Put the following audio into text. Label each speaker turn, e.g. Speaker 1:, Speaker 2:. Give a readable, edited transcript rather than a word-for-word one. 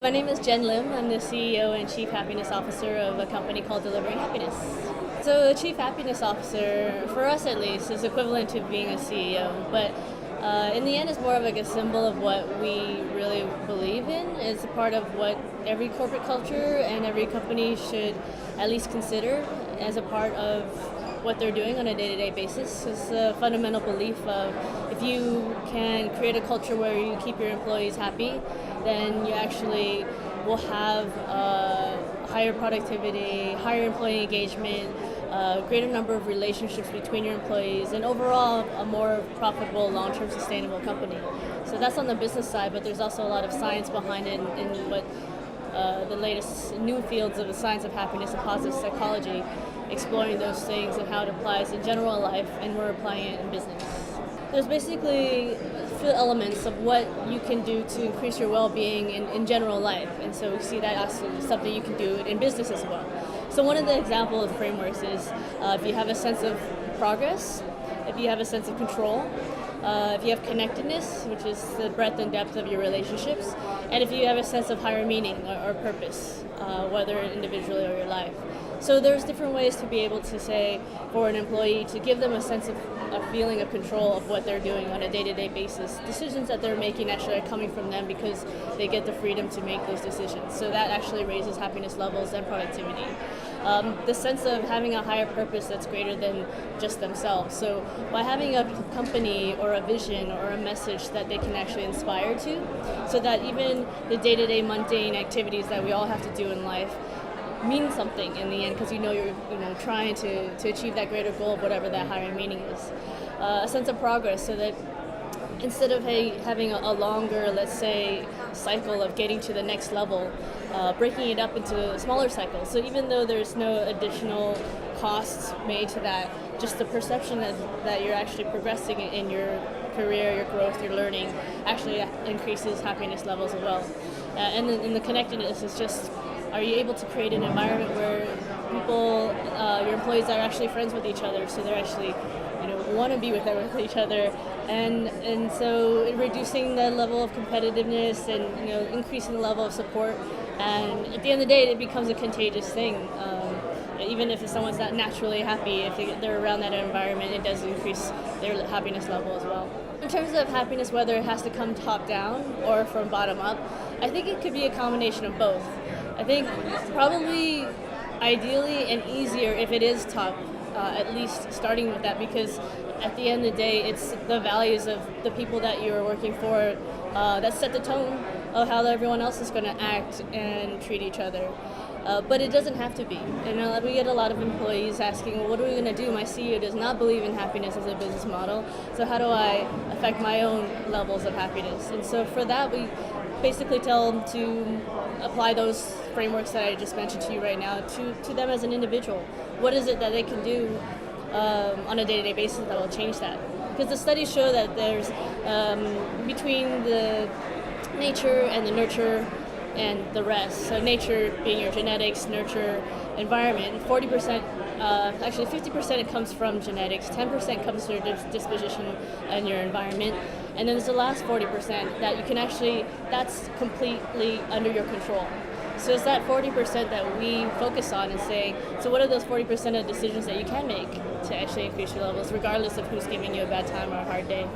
Speaker 1: My name is Jenn Lim. I'm the CEO and Chief Happiness Officer of a company called Delivering Happiness. So a Chief Happiness Officer, for us at least, is equivalent to being a CEO, but in the end it's more of like a symbol of what we really believe in. It's a part of what every corporate culture and every company should at least consider as a part of what they're doing on a day-to-day basis. It's a fundamental belief of if you can create a culture where you keep your employees happy, then you actually will have higher productivity, higher employee engagement, a greater number of relationships between your employees, and overall a more profitable, long-term sustainable company. So that's on the business side, but there's also a lot of science behind it in what the latest new fields of the science of happiness and positive psychology, exploring those things and how it applies in general life, and we're applying it in business. There's basically few elements of what you can do to increase your well-being in general life, and so we see that as something you can do in business as well. So one of the example frameworks is if you have a sense of progress, if you have a sense of control, if you have connectedness, which is the breadth and depth of your relationships, and if you have a sense of higher meaning or purpose, whether individually or your life. So there's different ways to be able to say for an employee to give them a sense of a feeling of control of what they're doing on a day-to-day basis. Decisions that they're making actually are coming from them because they get the freedom to make those decisions. So that actually raises happiness levels and productivity. The sense of having a higher purpose that's greater than just themselves. So by having a company or a vision or a message that they can actually inspire to, so that even the day-to-day mundane activities that we all have to do in life mean something in the end, because you're trying to achieve that greater goal of whatever that higher meaning is. A sense of progress, so that instead of having a longer, let's say, cycle of getting to the next level, breaking it up into smaller cycles. So even though there's no additional costs made to that, just the perception that you're actually progressing in your career, your growth, your learning, actually increases happiness levels as well. And then the connectedness is just, are you able to create an environment where people, your employees are actually friends with each other, so they're actually want to be with each other, and so reducing the level of competitiveness and increasing the level of support, and at the end of the day it becomes a contagious thing. Even if someone's not naturally happy, if they're around that environment, it does increase their happiness level as well. In terms of happiness, whether it has to come top down or from bottom up, I think it could be a combination of both. I think probably ideally and easier if it is top, at least starting with that, because at the end of the day it's the values of the people that you're working for that set the tone of how everyone else is going to act and treat each other. But it doesn't have to be. We get a lot of employees asking, well, what are we going to do? My CEO does not believe in happiness as a business model, so how do I affect my own levels of happiness? And so for that, we basically tell them to apply those frameworks that I just mentioned to you right now to them as an individual. What is it that they can do on a day-to-day basis that will change that? Because the studies show that there's between the nature and the nurture and the rest. So nature being your genetics, nurture, environment, 40%, actually 50% it comes from genetics, 10% comes from your disposition and your environment, and then there's the last 40% that you can actually, that's completely under your control. So it's that 40% that we focus on and say, so what are those 40% of decisions that you can make to actually increase your levels, regardless of who's giving you a bad time or a hard day?